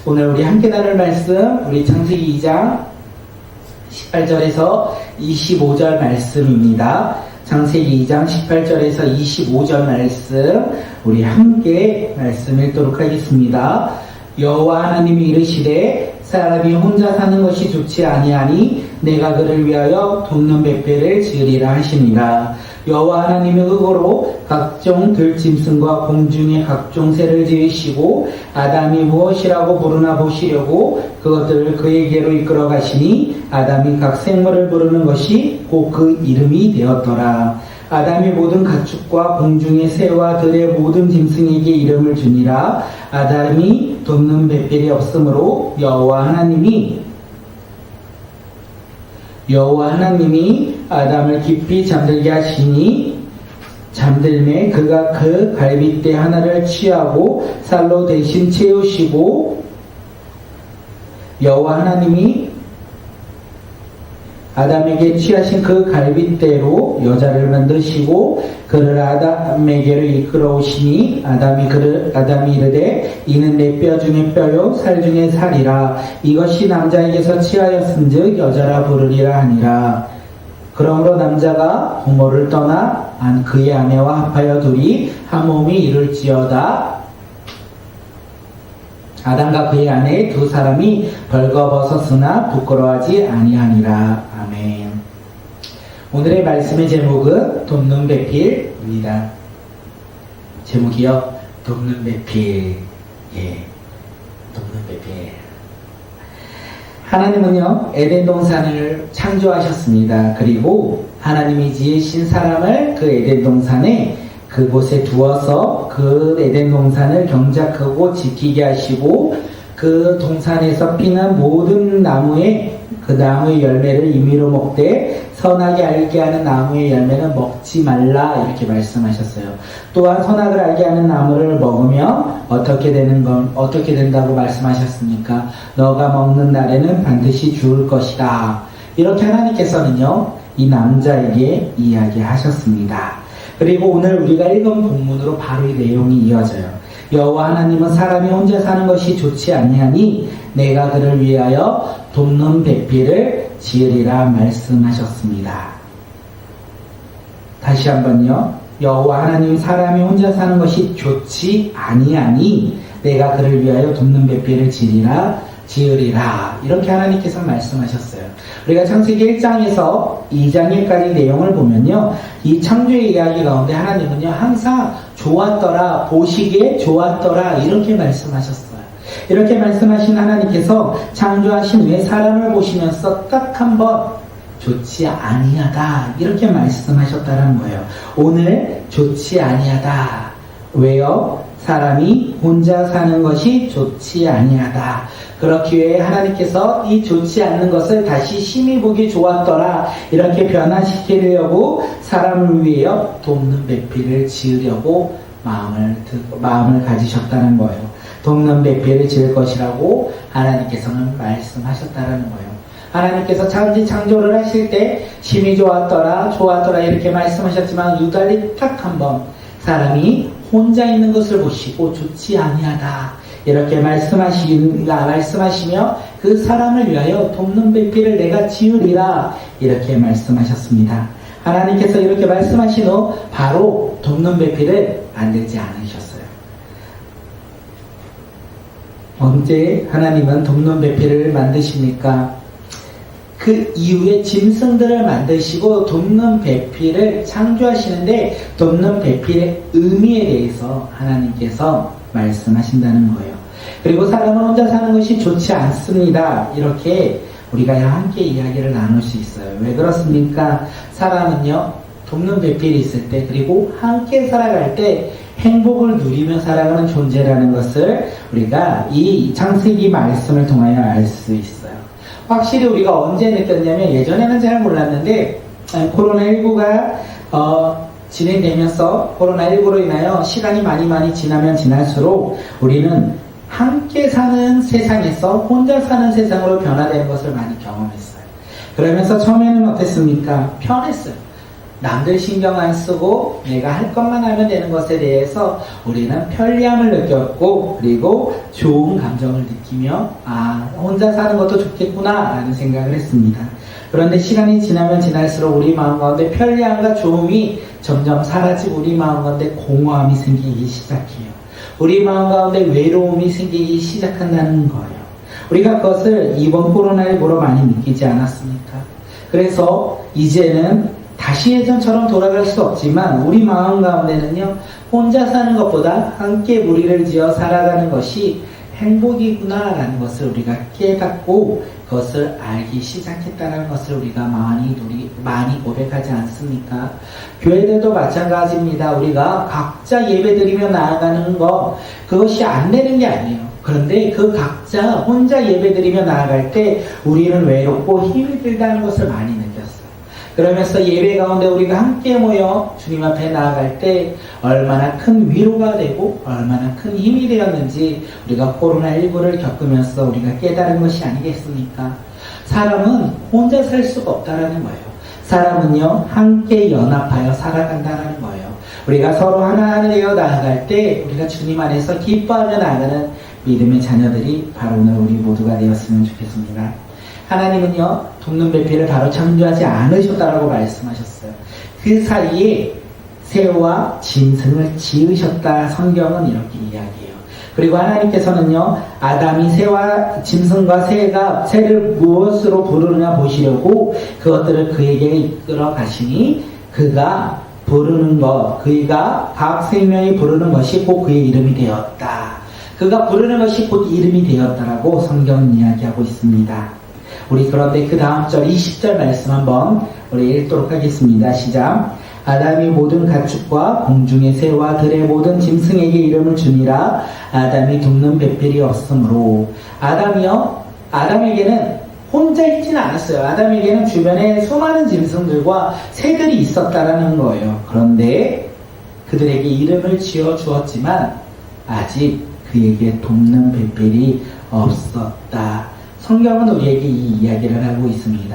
오늘 우리 함께 나눌 말씀, 우리 창세기 2장 18절에서 25절 말씀입니다. 창세기 2장 18절에서 25절 말씀, 우리 함께 말씀 읽도록 하겠습니다. 여호와 하나님이 이르시되 사람이 혼자 사는 것이 좋지 아니하니 내가 그를 위하여 돕는 뱃배를 지으리라 하시니라. 여호와 하나님의 흑으로 각종 들짐승과 공중의 각종 새를 지으시고 아담이 무엇이라고 부르나 보시려고 그것들을 그에게로 이끌어 가시니 아담이 각 생물을 부르는 것이 곧 그 이름이 되었더라. 아담이 모든 가축과 공중의 새와 들의 모든 짐승에게 이름을 주니라. 아담이 돕는 뱃벨이 없으므로 여호와 하나님이 아담을 깊이 잠들게 하시니 잠들매 그가 그 갈빗대 하나를 취하고 살로 대신 채우시고 여호와 하나님이 아담에게 취하신 그 갈빗대로 여자를 만드시고 그를 아담에게로 이끌어 오시니 아담이 이르되 이는 내 뼈 중에 뼈요 살 중에 살이라. 이것이 남자에게서 취하였은즉 여자라 부르리라 하니라. 그러므로 남자가 부모를 떠나 그의 아내와 합하여 둘이 한 몸이 이룰지어다. 아담과 그의 아내 두 사람이 벌거벗었으나 부끄러워하지 아니하니라. 아멘. 오늘의 말씀의 제목은 돕는 배필입니다. 제목이요, 돕는 배필. 돕는 배필. 하나님은요, 에덴 동산을 창조하셨습니다. 그리고 하나님이 지으신 사람을 그 에덴 동산에 그곳에 두어서 그 에덴 동산을 경작하고 지키게 하시고 그 동산에서 피는 모든 나무의 그 나무의 열매를 임의로 먹되 선악을 알게 하는 나무의 열매는 먹지 말라 이렇게 말씀하셨어요. 또한 선악을 알게 하는 나무를 먹으면 어떻게 된다고 말씀하셨습니까? 너가 먹는 날에는 반드시 죽을 것이다. 이렇게 하나님께서는요, 이 남자에게 이야기하셨습니다. 그리고 오늘 우리가 읽은 본문으로 바로 이 내용이 이어져요. 여호와 하나님은 사람이 혼자 사는 것이 좋지 아니하니 내가 그를 위하여 돕는 배필을 지으리라 말씀하셨습니다. 다시 한번요. 여호와 하나님 사람이 혼자 사는 것이 좋지 아니하니 내가 그를 위하여 돕는 배필을 지으리라. 이렇게 하나님께서 말씀하셨어요. 우리가 창세기 1장에서 2장에까지 내용을 보면요, 이 창조의 이야기 가운데 하나님은요 항상 좋았더라, 보시기에 좋았더라 이렇게 말씀하셨어요. 이렇게 말씀하신 하나님께서 창조하신 후에 사람을 보시면서 딱 한번 좋지 아니하다 이렇게 말씀하셨다는 거예요. 오늘 좋지 아니하다. 왜요? 사람이 혼자 사는 것이 좋지 아니하다. 그렇기 위해 하나님께서 이 좋지 않는 것을 다시 심히 보기 좋았더라 이렇게 변화시키려고 사람을 위하여 돕는 배필을 지으려고 마음을 가지셨다는 거예요. 돕는 배필을 지을 것이라고 하나님께서는 말씀하셨다는 거예요. 하나님께서 창조를 하실 때 심히 좋았더라 이렇게 말씀하셨지만 유달리 딱 한번 사람이 혼자 있는 것을 보시고 좋지 아니하다 이렇게 말씀하시며 그 사람을 위하여 돕는 배필을 내가 지으리라 이렇게 말씀하셨습니다. 하나님께서 이렇게 말씀하신 후 바로 돕는 배필을 만들지 않으셨어요. 언제 하나님은 돕는 배필을 만드십니까? 그 이후에 짐승들을 만드시고 돕는 배필을 창조하시는데 돕는 배필의 의미에 대해서 하나님께서 말씀하신다는 거예요. 그리고 사람은 혼자 사는 것이 좋지 않습니다. 이렇게 우리가 함께 이야기를 나눌 수 있어요. 왜 그렇습니까? 사람은요, 돕는 배필이 있을 때 그리고 함께 살아갈 때 행복을 누리며 살아가는 존재라는 것을 우리가 이 창세기 말씀을 통하여 알 수 있어요. 확실히 우리가 언제 느꼈냐면 예전에는 잘 몰랐는데 코로나19가 진행되면서 코로나19로 인하여 시간이 많이 지나면 지날수록 우리는 함께 사는 세상에서 혼자 사는 세상으로 변화되는 것을 많이 경험했어요. 그러면서 처음에는 어땠습니까? 편했어요. 남들 신경 안 쓰고 내가 할 것만 하면 되는 것에 대해서 우리는 편리함을 느꼈고 그리고 좋은 감정을 느끼며 혼자 사는 것도 좋겠구나 라는 생각을 했습니다. 그런데 시간이 지나면 지날수록 우리 마음 가운데 편리함과 좋음이 점점 사라지고 우리 마음 가운데 공허함이 생기기 시작해요. 우리 마음 가운데 외로움이 생기기 시작한다는 거예요. 우리가 그것을 이번 코로나19로 많이 느끼지 않았습니까? 그래서 이제는 다시 예전처럼 돌아갈 수 없지만 우리 마음 가운데는요, 혼자 사는 것보다 함께 무리를 지어 살아가는 것이 행복이구나라는 것을 우리가 깨닫고 그것을 알기 시작했다는 것을 우리가 많이 고백하지 않습니까? 교회들도 마찬가지입니다. 우리가 각자 예배드리며 나아가는 것, 그것이 안 되는 게 아니에요. 그런데 그 각자 혼자 예배드리며 나아갈 때 우리는 외롭고 힘이 들다는 것을 많이 느꼈어요. 그러면서 예배 가운데 우리가 함께 모여 주님 앞에 나아갈 때 얼마나 큰 위로가 되고 얼마나 큰 힘이 되었는지 우리가 코로나19를 겪으면서 우리가 깨달은 것이 아니겠습니까? 사람은 혼자 살 수가 없다라는 거예요. 사람은요, 함께 연합하여 살아간다는 거예요. 우리가 서로 하나 되어 나아갈 때 우리가 주님 안에서 기뻐하며 나아가는 믿음의 자녀들이 바로 오늘 우리 모두가 되었으면 좋겠습니다. 하나님은요, 돕는 배필을 바로 창조하지 않으셨다라고 말씀하셨어요. 그 사이에 새와 짐승을 지으셨다. 성경은 이렇게 이야기해요. 그리고 하나님께서는요, 아담이 새와 짐승과 새를 무엇으로 부르느냐 보시려고 그것들을 그에게 이끌어 가시니 그가 각 생명이 부르는 것이 곧 그의 이름이 되었다. 그가 부르는 것이 곧 이름이 되었다라고 성경은 이야기하고 있습니다. 우리 그런데 그 다음 절 20절 말씀 한번 우리 읽도록 하겠습니다. 시작. 아담이 모든 가축과 공중의 새와 들의 모든 짐승에게 이름을 주니라. 아담이 돕는 배필이 없으므로. 아담에게는 혼자 있지는 않았어요. 아담에게는 주변에 수많은 짐승들과 새들이 있었다라는 거예요. 그런데 그들에게 이름을 지어 주었지만 아직 그에게 돕는 배필이 없었다. 성경은 우리에게 이 이야기를 하고 있습니다.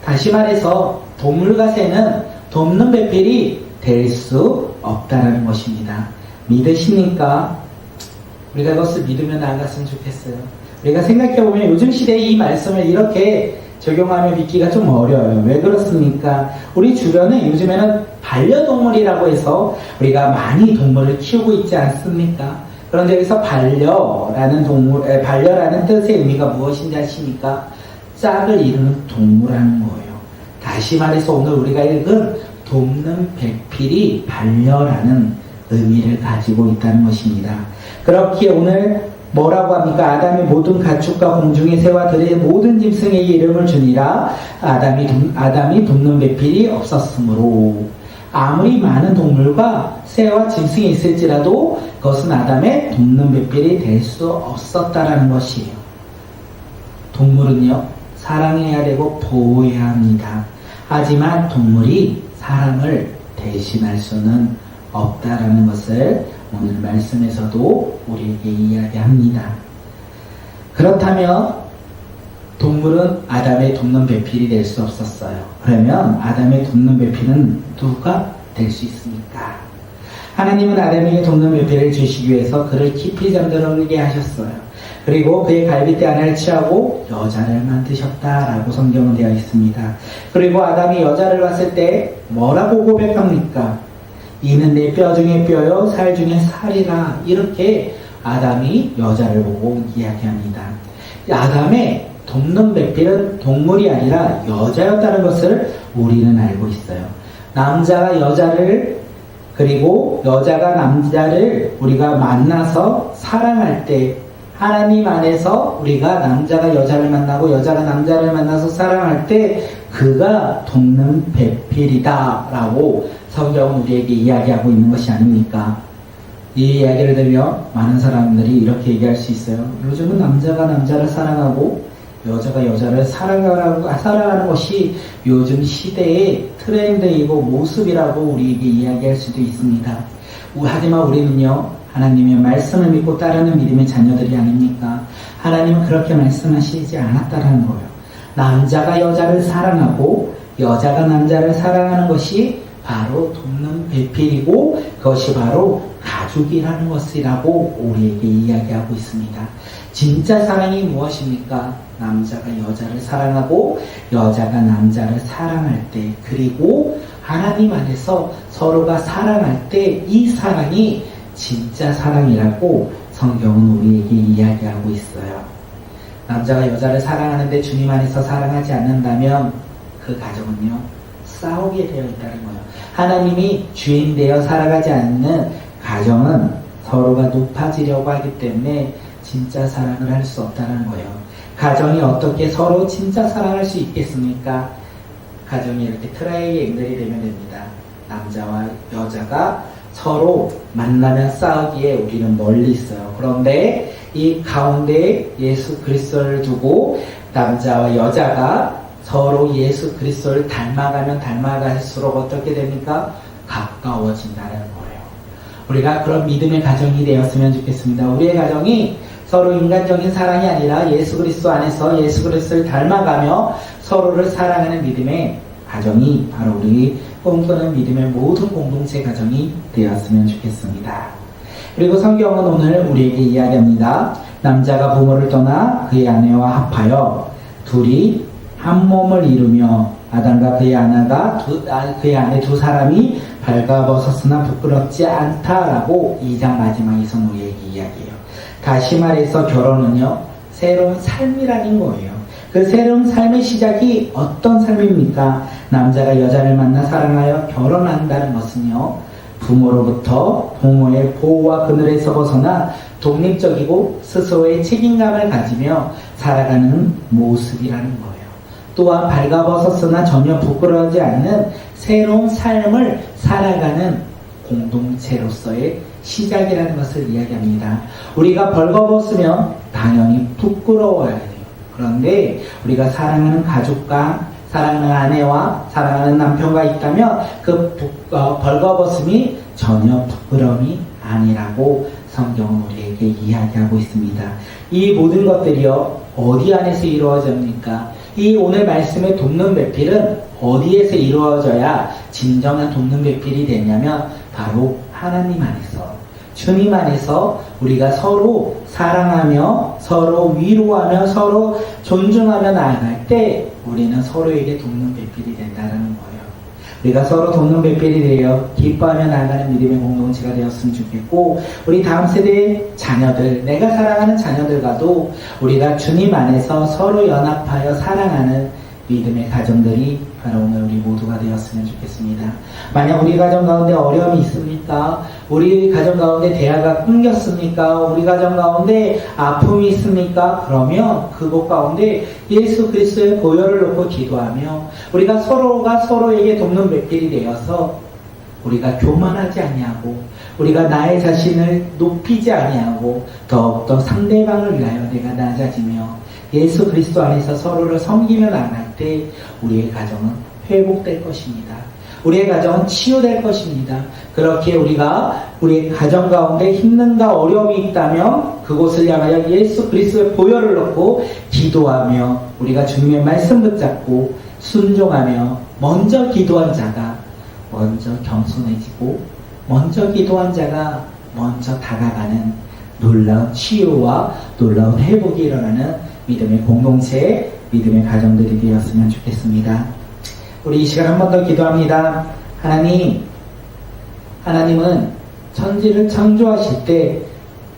다시 말해서 동물과 새는 돕는 배필이 될 수 없다는 것입니다. 믿으십니까? 우리가 그것을 믿으며 나아갔으면 좋겠어요. 우리가 생각해보면 요즘 시대에 이 말씀을 이렇게 적용하며 믿기가 좀 어려워요. 왜 그렇습니까? 우리 주변에 요즘에는 반려동물이라고 해서 우리가 많이 동물을 키우고 있지 않습니까? 그런데 여기서 반려라는 뜻의 의미가 무엇인지 아십니까? 짝을 이루는 동물하는 거예요. 다시 말해서 오늘 우리가 읽은 돕는 배필이 반려라는 의미를 가지고 있다는 것입니다. 그렇기에 오늘 뭐라고 합니까? 아담이 모든 가축과 공중의 새와 들의 모든 짐승에게 이름을 주니라. 아담이 돕는 배필이 없었으므로. 아무리 많은 동물과 새와 짐승이 있을지라도 그것은 아담의 돕는 배필이 될 수 없었다라는 것이에요. 동물은요, 사랑해야 되고 보호해야 합니다. 하지만 동물이 사람을 대신할 수는 없다라는 것을 오늘 말씀에서도 우리에게 이야기합니다. 그렇다면 동물은 아담의 돕는 배필이 될 수 없었어요. 그러면 아담의 돕는 배필은 누가 될 수 있습니까? 하나님은 아담에게 돕는 배필을 주시기 위해서 그를 깊이 잠들게 하셨어요. 그리고 그의 갈빗대 하나를 취하고 여자를 만드셨다라고 성경은 되어 있습니다. 그리고 아담이 여자를 봤을 때 뭐라고 고백합니까? 이는 내 뼈 중에 뼈요 살 중에 살이라. 이렇게 아담이 여자를 보고 이야기합니다. 아담의 돕는 배필은 동물이 아니라 여자였다는 것을 우리는 알고 있어요. 남자가 여자를, 그리고 여자가 남자를 우리가 만나서 사랑할 때, 하나님 안에서 우리가 남자가 여자를 만나고 여자가 남자를 만나서 사랑할 때 그가 돕는 배필이다 라고 성경은 우리에게 이야기하고 있는 것이 아닙니까? 이 이야기를 들으며 많은 사람들이 이렇게 얘기할 수 있어요. 요즘은 남자가 남자를 사랑하고 여자가 여자를 사랑하는 것이 요즘 시대의 트렌드이고 모습이라고 우리에게 이야기할 수도 있습니다. 하지만 우리는요, 하나님의 말씀을 믿고 따르는 믿음의 자녀들이 아닙니까? 하나님은 그렇게 말씀하시지 않았다라는 거예요. 남자가 여자를 사랑하고 여자가 남자를 사랑하는 것이 바로 돕는 배필이고 그것이 바로 가족이라는 것이라고 우리에게 이야기하고 있습니다. 진짜 사랑이 무엇입니까? 남자가 여자를 사랑하고 여자가 남자를 사랑할 때, 그리고 하나님 안에서 서로가 사랑할 때 이 사랑이 진짜 사랑이라고 성경은 우리에게 이야기하고 있어요. 남자가 여자를 사랑하는데 주님 안에서 사랑하지 않는다면 그 가정은요, 싸우게 되어 있다는 거예요. 하나님이 주인 되어 살아가지 않는 가정은 서로가 높아지려고 하기 때문에 진짜 사랑을 할 수 없다는 거예요. 가정이 어떻게 서로 진짜 사랑할 수 있겠습니까? 가정이 이렇게 트라이앵글이 되면 됩니다. 남자와 여자가 서로 만나면 싸우기에 우리는 멀리 있어요. 그런데 이 가운데 예수 그리스도를 두고 남자와 여자가 서로 예수 그리스도를 닮아가면 닮아갈수록 어떻게 됩니까? 가까워진다는 거예요. 우리가 그런 믿음의 가정이 되었으면 좋겠습니다. 우리의 가정이 서로 인간적인 사랑이 아니라 예수 그리스도 안에서 예수 그리스도를 닮아가며 서로를 사랑하는 믿음의 가정이 바로 우리 꿈꾸는 믿음의 모든 공동체 가정이 되었으면 좋겠습니다. 그리고 성경은 오늘 우리에게 이야기합니다. 남자가 부모를 떠나 그의 아내와 합하여 둘이 한 몸을 이루며 아담과 그의 아내 두 사람이 발가벗었으나 부끄럽지 않다라고 2장 마지막에서 우리에게 이야기해요. 다시 말해서 결혼은요, 새로운 삶이라는 거예요. 그 새로운 삶의 시작이 어떤 삶입니까? 남자가 여자를 만나 사랑하여 결혼한다는 것은요, 부모로부터 부모의 보호와 그늘에서 벗어나 독립적이고 스스로의 책임감을 가지며 살아가는 모습이라는 거예요. 또한 발가벗었으나 전혀 부끄러워하지 않는 새로운 삶을 살아가는 공동체로서의 시작이라는 것을 이야기합니다. 우리가 벌거벗으면 당연히 부끄러워야 돼요. 그런데 우리가 사랑하는 가족과 사랑하는 아내와 사랑하는 남편과 있다면 그 벌거벗음이 전혀 부끄러움이 아니라고 성경은 우리에게 이야기하고 있습니다. 이 모든 것들이요, 어디 안에서 이루어집니까? 이 오늘 말씀의 돕는 배필은 어디에서 이루어져야 진정한 돕는 배필이 되냐면 바로 하나님 안에서, 주님 안에서 우리가 서로 사랑하며 서로 위로하며 서로 존중하며 나아갈 때 우리는 서로에게 돕는 배필이 된다는 거예요. 우리가 서로 돕는 배필이 되어 기뻐하며 나아가는 믿음의 공동체가 되었으면 좋겠고, 우리 다음 세대의 자녀들, 내가 사랑하는 자녀들과도 우리가 주님 안에서 서로 연합하여 사랑하는 믿음의 가정들이 바로 오늘 우리 모두가 되었으면 좋겠습니다. 만약 우리 가정 가운데 어려움이 있습니까? 우리 가정 가운데 대화가 끊겼습니까? 우리 가정 가운데 아픔이 있습니까? 그러면 그곳 가운데 예수 그리스도의 보혈을 놓고 기도하며 우리가 서로가 서로에게 돕는 배필이 되어서 우리가 교만하지 아니하고 우리가 나의 자신을 높이지 아니하고 더욱더 상대방을 위하여 내가 낮아지며 예수 그리스도 안에서 서로를 섬기며 나갈 때 우리의 가정은 회복될 것입니다. 우리의 가정은 치유될 것입니다. 그렇게 우리가 우리의 가정 가운데 힘든가 어려움이 있다면 그곳을 향하여 예수 그리스도의 보혈을 넣고 기도하며 우리가 주님의 말씀 붙잡고 순종하며 먼저 기도한 자가 먼저 겸손해지고 먼저 기도한 자가 먼저 다가가는 놀라운 치유와 놀라운 회복이 일어나는 믿음의 공동체, 믿음의 가정들이 되었으면 좋겠습니다. 우리 이 시간 한 번 더 기도합니다. 하나님은 천지를 창조하실 때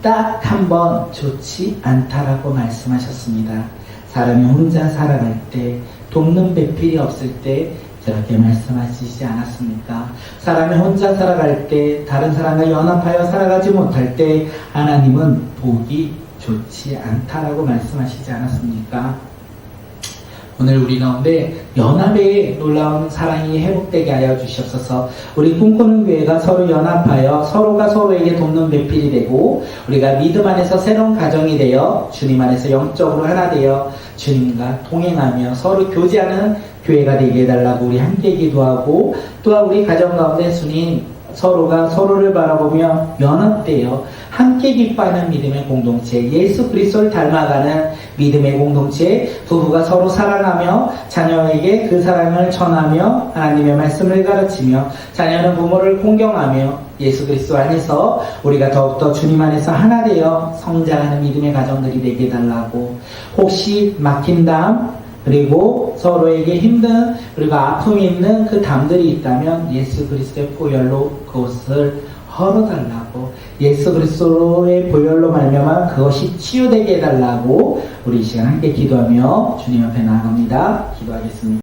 딱 한 번 좋지 않다라고 말씀하셨습니다. 사람이 혼자 살아갈 때, 돕는 배필이 없을 때 저렇게 말씀하시지 않았습니까? 사람이 혼자 살아갈 때, 다른 사람과 연합하여 살아가지 못할 때 하나님은 보기 좋지 않다라고 말씀하시지 않았습니까? 오늘 우리 가운데 연합의 놀라운 사랑이 회복되게 하여 주시옵소서. 우리 꿈꾸는 교회가 서로 연합하여 서로가 서로에게 돕는 배필이 되고 우리가 믿음 안에서 새로운 가정이 되어 주님 안에서 영적으로 하나 되어 주님과 동행하며 서로 교제하는 교회가 되게 해달라고 우리 함께 기도하고, 또한 우리 가정 가운데 주님 서로가 서로를 바라보며 연합되어 함께 기뻐하는 믿음의 공동체, 예수 그리스도를 닮아가는 믿음의 공동체, 부부가 서로 사랑하며 자녀에게 그 사랑을 전하며 하나님의 말씀을 가르치며 자녀는 부모를 공경하며 예수 그리스도 안에서 우리가 더욱더 주님 안에서 하나 되어 성장하는 믿음의 가정들이 되게 해달라고. 혹시 막힌 담, 그리고 서로에게 힘든 그리고 아픔이 있는 그 담들이 있다면 예수 그리스도의 보혈로 그것을 헐어달라고, 예수 그리스도의 보혈로 말미암아 그것이 치유되게 해달라고 우리 이 시간 함께 기도하며 주님 앞에 나아갑니다. 기도하겠습니다.